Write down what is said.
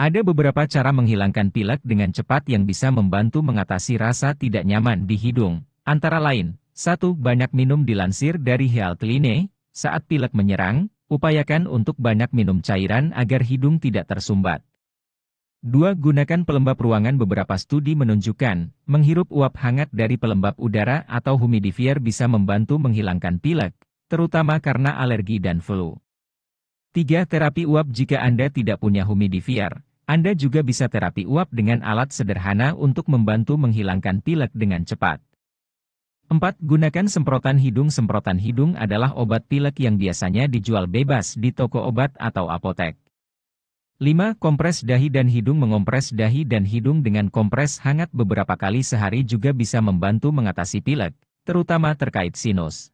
Ada beberapa cara menghilangkan pilek dengan cepat yang bisa membantu mengatasi rasa tidak nyaman di hidung. Antara lain, 1. Banyak minum. Dilansir dari Healthline, saat pilek menyerang, upayakan untuk banyak minum cairan agar hidung tidak tersumbat. 2. Gunakan pelembab ruangan. Beberapa studi menunjukkan, menghirup uap hangat dari pelembab udara atau humidifier bisa membantu menghilangkan pilek, terutama karena alergi dan flu. 3. Terapi uap. Jika Anda tidak punya humidifier, Anda juga bisa terapi uap dengan alat sederhana untuk membantu menghilangkan pilek dengan cepat. 4. Gunakan semprotan hidung. Semprotan hidung adalah obat pilek yang biasanya dijual bebas di toko obat atau apotek. 5. Kompres dahi dan hidung. Mengompres dahi dan hidung dengan kompres hangat beberapa kali sehari juga bisa membantu mengatasi pilek, terutama terkait sinus.